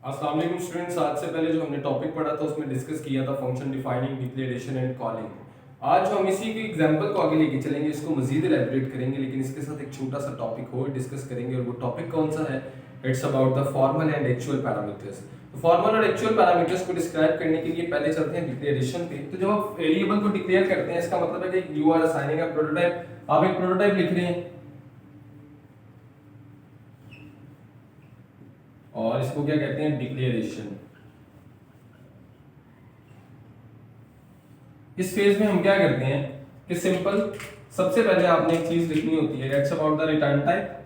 अस्सलाम वालेकुम स्टूडेंट्स। आज से पहले जो हमने टॉपिक पढ़ा था उसमें डिस्कस किया था function defining, declaration and calling. आज हम इसी के एग्जांपल को आगे लेके चलेंगे, इसको मजीद एलैबोरेट करेंगे, लेकिन इसके साथ एक छोटा सा टॉपिक और डिस्कस करेंगे। और वो टॉपिक कौन सा है? It's about the formal and actual parameters. तो फॉर्मल और एक्चुअल पैरामीटर्स को डिस्क्राइब करने के लिए पहले चलते हैं डिक्लेरेशन पे। तो जब आप वेरिएबल को डिक्लेयर करते हैं, इसका मतलब है कि you are assigning a prototype. आप एक प्रोटोटाइप लिख रहे हैं और इसको क्या कहते हैं? डिक्लेरेशन। इस फेज में हम क्या करते हैं कि सिंपल सबसे पहले आपने एक चीज लिखनी होती है, that's about the return type,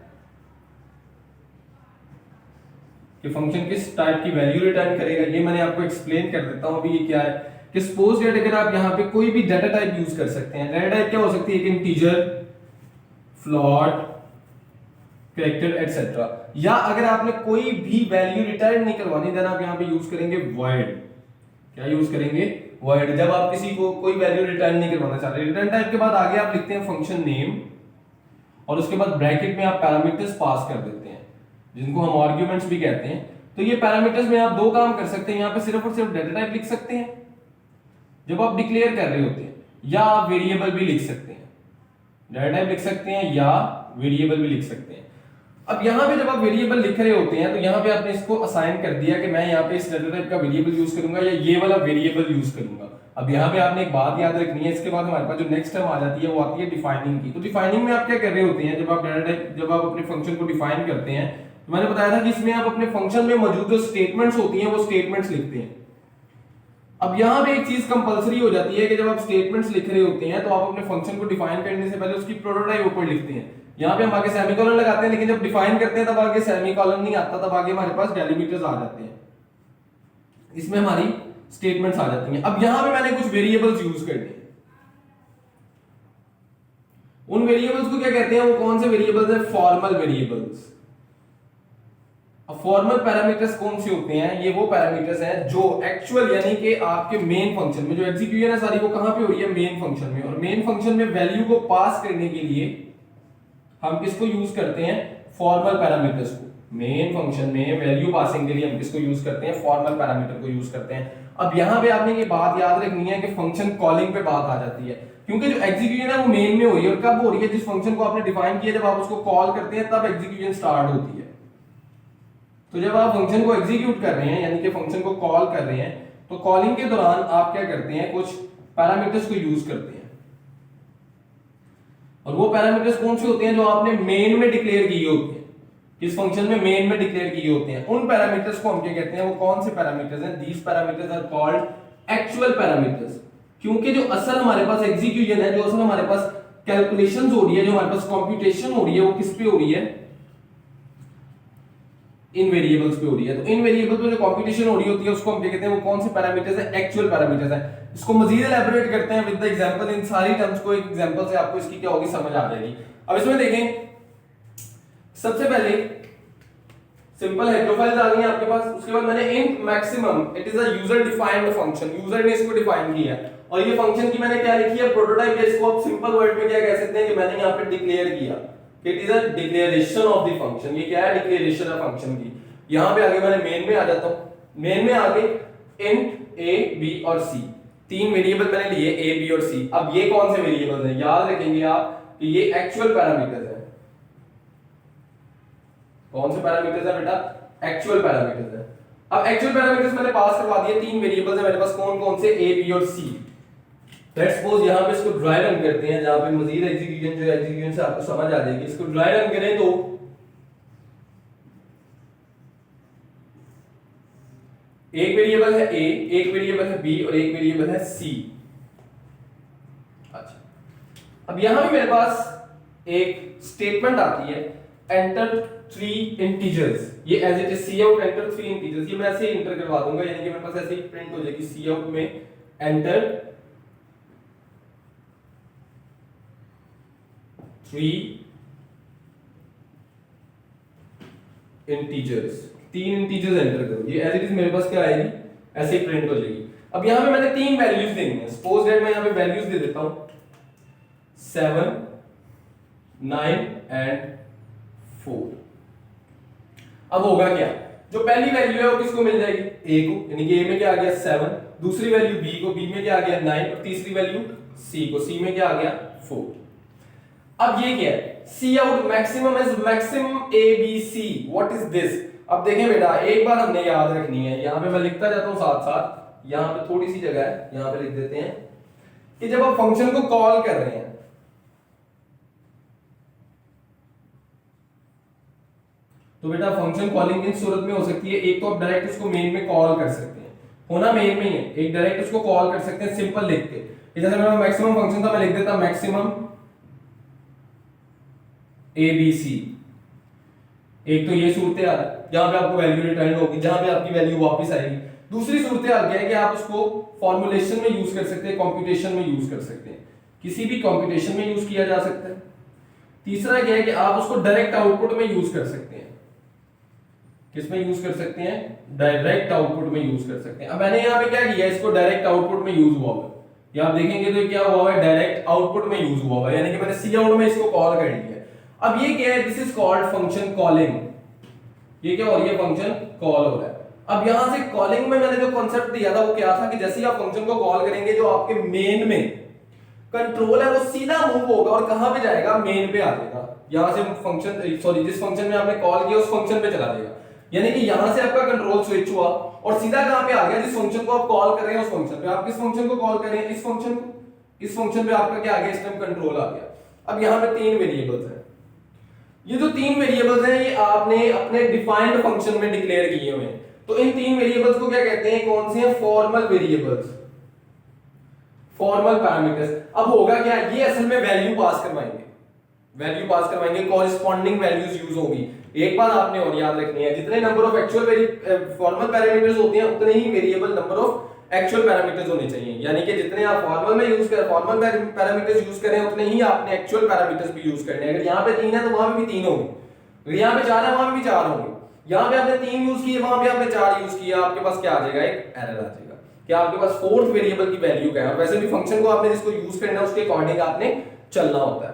कि फंक्शन किस टाइप की वैल्यू रिटर्न करेगा। ये मैंने आपको एक्सप्लेन कर देता हूं अभी ये क्या है। कि सपोज दैट अगर आप यहां पे कोई भी डाटा टाइप यूज कर सकते हैं। डाटा टाइप क्या हो सकती है? एक इंटीजर, फ्लोट, कैरेक्टर एटसेट्रा। या अगर आपने कोई भी वैल्यू रिटर्न नहीं करवानी, देन आप यहां पे यूज करेंगे वॉइड। क्या यूज करेंगे? वॉइड। जब आप किसी को कोई वैल्यू रिटर्न नहीं करवाना चाह रहे, रिटर्न टाइप के बाद आगे आप लिखते हैं फंक्शन नेम, और उसके बाद ब्रैकेट में आप पैरामीटर्स पास कर देते हैं, जिनको हम आर्गुमेंट्स भी कहते हैं। तो ये पैरामीटर्स में आप दो काम कर सकते हैं। यहां पे सिर्फ और सिर्फ डाटा टाइप लिख सकते हैं जब आप डिक्लेयर कर रहे होते हैं, या आप वेरिएबल भी लिख सकते हैं। डाटा टाइप लिख सकते हैं या वेरिएबल भी लिख सकते हैं। अब यहां पे जब आप वेरिएबल लिख रहे होते हैं तो यहां पे आपने इसको असाइन कर दिया कि मैं यहां पे इस डाटा टाइप का वेरिएबल यूज करूंगा या ये वाला वेरिएबल यूज करूंगा। अब यहां पे आपने एक बात याद रखनी है, इसके बाद हमारे पास जो नेक्स्ट टर्म आ जाती है वो आती है डिफाइनिंग की। तो डिफाइनिंग में आप क्या कर रहे होते हैं? जब आप डाटा टाइप, जब आप अपने फंक्शन को डिफाइन करते हैं, तो मैंने बताया था कि इसमें आप अपने फंक्शन में मौजूद जो स्टेटमेंट्स होती हैं वो स्टेटमेंट्स लिखते हैं। अब यहां पे एक चीज कंपलसरी हो जाती है कि जब आप स्टेटमेंट्स लिख रहे होते हैं तो आप अपने फंक्शन को डिफाइन करने से पहले उसकी प्रोटोटाइप ऊपर लिखते हैं। यहां पे हम आगे सेमीकोलन लगाते हैं, लेकिन जब डिफाइन करते हैं तब आगे सेमीकोलन नहीं आता, तब आगे हमारे पास डेलिमीटर्स आ जाते हैं, इसमें हमारी स्टेटमेंट्स आ जाती हैं। अब यहां पे मैंने कुछ वेरिएबल्स यूज करने हैं। उन वेरिएबल्स को क्या कहते हैं? वो कौन से वेरिएबल्स हैं? Formal variables. अब फॉर्मल पैरामीटर्स कौन से होते हैं? ये वो पैरामीटर्स हैं जो एक्चुअल यानी कि आपके मेन फंक्शन में जो एग्जीक्यूशन है सारी वो कहां पे हो रही है? मेन फंक्शन में। और मेन फंक्शन में वैल्यू को पास करने के लिए हम किसको यूज करते हैं? फॉर्मल पैरामीटर्स को। मेन फंक्शन में वैल्यू पासिंग के लिए हम किसको यूज करते हैं? फॉर्मल पैरामीटर को यूज करते हैं। अब यहां पे आपने ये बात याद रखनी है कि फंक्शन कॉलिंग पे बात आ जाती है, क्योंकि जो एग्जीक्यूशन है वो मेन में हो रही है। और कब हो रही है? जिस फंक्शन को आपने डिफाइन किया, जब आप उसको कॉल करते हैं तब एग्जीक्यूशन स्टार्ट होती है। तो जब आप फंक्शन को एग्जीक्यूट कर रहे हैं यानी कि फंक्शन को कॉल कर रहे हैं, तो कॉलिंग के दौरान आप क्या करते हैं? कुछ पैरामीटर्स को यूज करते हैं। और वो पैरामीटर्स कौन से होते हैं? जो आपने मेन में डिक्लेयर किए होते हैं, किस फंक्शन में? मेन में डिक्लेयर किए होते हैं। उन पैरामीटर्स को हम क्या कहते हैं? वो कौन से पैरामीटर्स हैं? These parameters are called actual parameters. क्योंकि जो असल हमारे पास एग्जीक्यूशन है, जो असल हमारे पास कैलकुलेशंस हो रही है, जो हमारे पास कंप्यूटेशन हो रही है, वो किस पे हो रही है? इन वेरिएबल्स पे हो रही है। तो इन वेरिएबल पे जो कंप्यूटेशन हो रही होती है उसको हम क्या कहते हैं? वो कौन से पैरामीटर्स है? एक्चुअल पैरामीटर्स है। इसको मजीद एलैबोरेट करते हैं विद द एग्जांपल। इन सारी टर्म्स को एक एग्जांपल से आपको इसकी क्या होगी समझ आ जाएगी। अब इसमें देखें, सबसे पहले सिंपल हेटेरोफाइल्स आ गई हैं आपके पास। उसके बाद मैंने int maximum, it is a user defined function, user ने इसको डिफाइन किया है। और ये फंक्शन की मैंने क्या लिखी है? प्रोटोटाइप। इसको आप सिंपल वर्ड में क्या कह सकते हैं कि मैंने यहां पे डिक्लेयर किया, it is a declaration of the function. ये क्या है? डिक्लेरेशन है फंक्शन की। यहां पे आगे मैंने मेन में आ जाता हूं। मेन में आगे इंट ए बी और सी, तीन वेरिएबल मैंने लिए, ए बी और सी। अब ये कौन से वेरिएबल्स हैं? याद रखेंगे आप कि ये एक्चुअल पैरामीटर्स हैं। कौन से पैरामीटर्स है बेटा? एक्चुअल पैरामीटर्स है। अब एक्चुअल पैरामीटर्स मैंने पास करवा दिए, तीन वेरिएबल्स है मेरे पास। कौन कौन से? ए बी और सी। लेट्स सपोज यहां पे इसको ड्राई रन करते हैं, जहां पे मजीद एग्जीक्यूशन जो एग्जीक्यूशन से आपको समझ आ जाएगी। इसको ड्राई रन करें तो एक वेरिएबल है ए, एक वेरिएबल है बी और एक वेरिएबल है सी। अच्छा, अब यहां भी मेरे पास एक स्टेटमेंट आती है, एंटर 3 इंटीजर्स। ये as it is cout enter 3 integers, ये मैं ऐसे ही एंटर करवा दूंगा, यानी कि मेरे पास ऐसे ही प्रिंट हो जाएगी सी आउट में एंटर 3 इंटीजर्स। 3 इंटीजर्स एंटर करो, ये एज इट इज मेरे पास क्या आएगी? ऐसे ही प्रिंट हो जाएगी। अब यहां पे मैंने तीन वैल्यूज देनी है। सपोज दैट मैं यहां पे वैल्यूज दे देता हूं 7, 9 एंड 4। अब होगा क्या? जो पहली वैल्यू है वो किसको मिल जाएगी, ए को, यानी कि ए में क्या आ गया 7, दूसरी वैल्यू बी को, बी में क्या आ गया 9, और तीसरी वैल्यू सी को, सी में क्या आ गया 4। अब ये क्या है, cout maximum is maximum A B C, what is this. अब देखें बेटा, एक बार हमने याद रखनी है, यहां पे मैं लिखता जाता हूं साथ साथ, यहां पे थोड़ी सी जगह है, यहां पे लिख देते हैं कि जब आप फंक्शन को कॉल कर रहे हैं, तो बेटा फंक्शन कॉलिंग किस सूरत में हो सकती है, एक तो आप डायरेक्ट उसको मेन में कॉल कर सकते हैं, होना मेन में ही है, एक डायरेक्ट उसको कॉल कर सकते हैं सिंपल लिख के, जैसे मेरा मैक्सिमम फंक्शन था, मैं लिख देता मैक्सिमम ए बी सी। एक तो ये सूरत हाल है जहां पे आपको वैल्यू रिटर्न होगी, जहां पे आपकी वैल्यू वापस आएगी। दूसरी सूरत हाल क्या है कि आप उसको फॉर्मुलेशन में यूज कर सकते हैं, कंप्यूटेशन में यूज कर सकते हैं, किसी भी कंप्यूटेशन में यूज किया जा सकता है। तीसरा क्या है कि आप उसको डायरेक्ट आउटपुट में यूज कर सकते हैं, किसमें यूज कर सकते हैं, डायरेक्ट आउटपुट में यूज कर सकते हैं। अब मैंने यहाँ पे क्या किया, इसको डायरेक्ट आउटपुट में यूज हुआ है, ये आप देखेंगे तो क्या हुआ है, डायरेक्ट आउटपुट में यूज हुआ है, यानी कि मैंने सी आउट में इसको कॉल कर दिया। अब ये क्या है, this is called function calling, ये क्या हो रही है, फंक्शन कॉल हो रहा है। अब यहां से कॉलिंग में मैंने जो कॉन्सेप्ट दिया था वो क्या था कि जैसे ही आप फंक्शन को कॉल करेंगे, जो आपके मेन में कंट्रोल है वो सीधा मूव होगा और कहां पे जाएगा, मेन पे आ जाएगा। यहां से फंक्शन सॉरी जिस फंक्शन में आपने कॉल किया उस फंक्शन पे चला जाएगा, यानी कि यहां से आपका कंट्रोल स्विच हुआ और सीधा कहां पे आ गया, जिस फंक्शन को आप कॉल कर रहे हैं उस फंक्शन पे। आप किस फंक्शन को कॉल कर रहे हैं, इस फंक्शन को, इस फंक्शन पे आपका क्या आ गया, इस टाइम कंट्रोल आ गया। अब यहां पे तीन वेरिएबल्स हैं, ये जो तीन वेरिएबल्स हैं ये आपने अपने डिफाइंड फंक्शन में डिक्लेयर किए हुए हैं। तो इन तीन वेरिएबल्स को क्या कहते हैं, कौन से हैं, फॉर्मल वेरिएबल्स, फॉर्मल पैरामीटर्स। अब होगा क्या, ये असल में वैल्यू पास करवाएंगे, वैल्यू पास करवाएंगे, कॉरेस्पॉन्डिंग वैल्यूज यूज होगी। एक बात आपने और याद रखनी है, जितने number of actual formal parameters होते हैं उतने ही variable number of actual parameters होने चाहिए, यानी कि जितने आप फॉर्मल में यूज कर फॉर्मल पैरामीटर्स यूज करें उतने ही आपने एक्चुअल पैरामीटर्स भी यूज करने हैं। अगर यहां पे 3 है तो वहां पे भी 3 होंगे, अगर यहां पे 4 है वहां पे भी 4 होंगे, यहां पे आपने 3 यूज किए वहां पे आपने 4 यूज किया, आपके पास क्या आ जाएगा, एक एरर आ जाएगा कि आपके पास फोर्थ वेरिएबल की वैल्यू क्या है। और वैसे भी फंक्शन को आपने जिसको यूज करना है उसके अकॉर्डिंग आपने चलना होता है।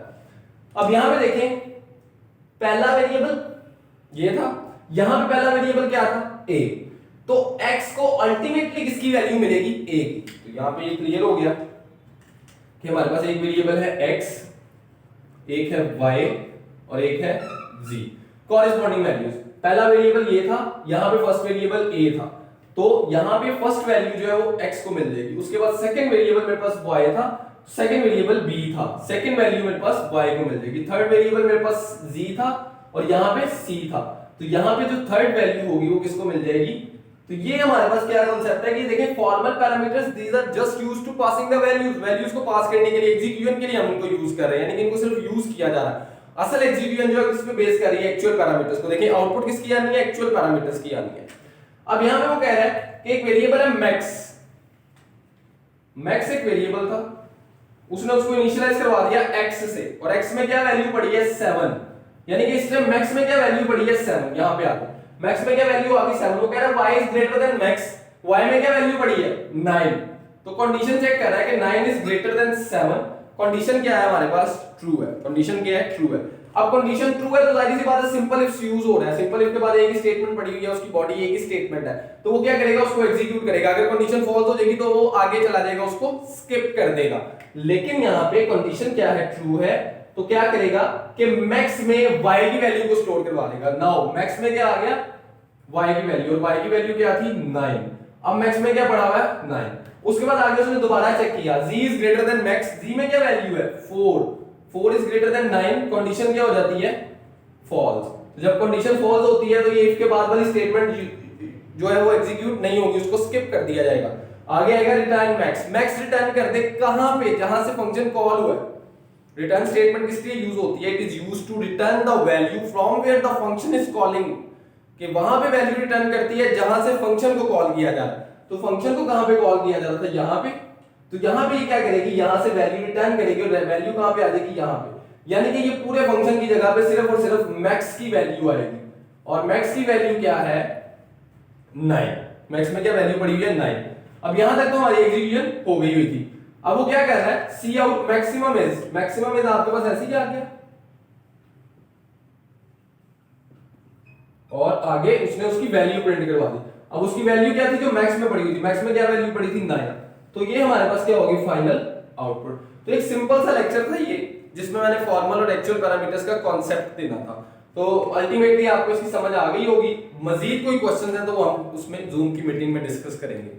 अब यहां पे देखें, पहला वेरिएबल ये था, यहां पे पहला वेरिएबल क्या था, a, तो x को अल्टीमेटली किसकी वैल्यू मिलेगी, a की। तो यहां पे ये क्लियर हो गया कि हमारे पास एक वेरिएबल है x, एक है y और एक है z, कॉरेस्पॉन्डिंग वैल्यूज। पहला वेरिएबल ये था, यहां पे फर्स्ट वेरिएबल a था, तो यहां पे फर्स्ट वैल्यू जो है वो x को मिल जाएगी। उसके बाद सेकंड वेरिएबल मेरे पास y था, सेकंड वेरिएबल b था, सेकंड वैल्यू मेरे पास y को मिल जाएगी। थर्ड वेरिएबल मेरे पास z था और यहां पे c था, तो यहां पे जो थर्ड वैल्यू होगी वो किसको मिल जाएगी। तो ये हमारे पास क्या कांसेप्ट है कि देखिए formal parameters these are just used to passing the values, values को पास करने के लिए, एग्जीक्यूशन के लिए हम इनको यूज कर रहे हैं, यानी कि इनको सिर्फ यूज किया जा रहा है। असल एग्जीक्यूशन जो है किस पे बेस कर रही है, एक्चुअल पैरामीटर्स को। देखिए आउटपुट किसकी आनी है, एक्चुअल पैरामीटर्स की आनी है। अब यहां पे वो कह रहा है कि एक वेरिएबल है मैक्स, मैक्स एक वेरिएबल था, उसने उसको इनिशियलाइज करवा दिया x से, और x में क्या वैल्यू पड़ी है 7, यानी कि इसमें मैक्स में क्या वैल्यू पड़ी है 7। यहां पे आके मैक्स में क्या वैल्यू आ गई 7, वो कह रहा है y is greater than max, y में क्या वैल्यू पड़ी है 9, तो कंडीशन चेक कर रहा है कि 9 इज ग्रेटर देन 7। कंडीशन क्या है हमारे पास, ट्रू है, कंडीशन क्या है, ट्रू है। अब कंडीशन ट्रू है तो जाहिर सी बात है सिंपल इफ यूज हो रहा है, सिंपल इफ के बाद एक ही स्टेटमेंट पड़ी हुई है, उसकी बॉडी एक ही स्टेटमेंट है, तो वो क्या करेगा, उसको एग्जीक्यूट करेगा। अगर कंडीशन फॉल्स हो जाएगी तो वो आगे चला जाएगा, उसको स्किप कर देगा। लेकिन यहां पे कंडीशन क्या है, ट्रू है, तो क्या करेगा कि मैक्स में y की वैल्यू को स्टोर करवा देगा। नाउ मैक्स में क्या आ गया, y की वैल्यू, और y की वैल्यू क्या थी 9। अब मैक्स में क्या पड़ा हुआ है 9। उसके बाद आगे उसने दोबारा चेक किया, z is greater than max, z में क्या वैल्यू है 4, 4 इज ग्रेटर देन 9, कंडीशन क्या हो जाती है फॉल्स। तो जब कंडीशन फॉल्स होती है तो ये इफ के बाद वाली स्टेटमेंट जो है वो एग्जीक्यूट नहीं होगी, उसको स्किप कर दिया जाएगा। आगे आएगा रिटर्न मैक्स, मैक्स रिटर्न कर दे कहां पे, जहां से फंक्शन कॉल हुआ है। रिटर्न स्टेटमेंट किस लिए यूज होती है, it is used to return the value from where the function is calling, कि वहां पे वैल्यू रिटर्न करती है जहां से फंक्शन को कॉल किया जा रहा है। तो फंक्शन को कहां पे कॉल किया जा रहा था, यहां पे, तो यहां पे ये क्या करेगी, यहां से वैल्यू रिटर्न करेगी और वैल्यू कहां पे आ जाएगी, यहां पे, यानी कि ये पूरे फंक्शन की जगह पे सिर्फ और सिर्फ मैक्स की वैल्यू आएगी, और मैक्स की वैल्यू क्या है 9। मैक्स में क्या वैल्यू पड़ी हुई है 9। अब यहां तक तो हमारी एग्जीक्यूशन हो गई हुई थी। अब वो क्या कर रहा है, सी आउट मैक्सिमम इज आपके पास ऐसे ही आ गया, और आगे उसने उसकी वैल्यू प्रिंट करवा दी। अब उसकी वैल्यू क्या थी जो मैक्स में पड़ी हुई थी, मैक्स में क्या वैल्यू पड़ी थी 9। तो ये हमारे पास क्या होगी फाइनल आउटपुट। तो एक सिंपल सा लेक्चर था ये जिसमें मैंने फॉर्मल और एक्चुअल पैरामीटर्स का कॉन्सेप्ट देना था। तो अल्टीमेटली आपको इसकी समझ आ गई होगी। मजीद कोई क्वेश्चन है तो वो हम उसमें जूम की मीटिंग में डिस्कस करेंगे।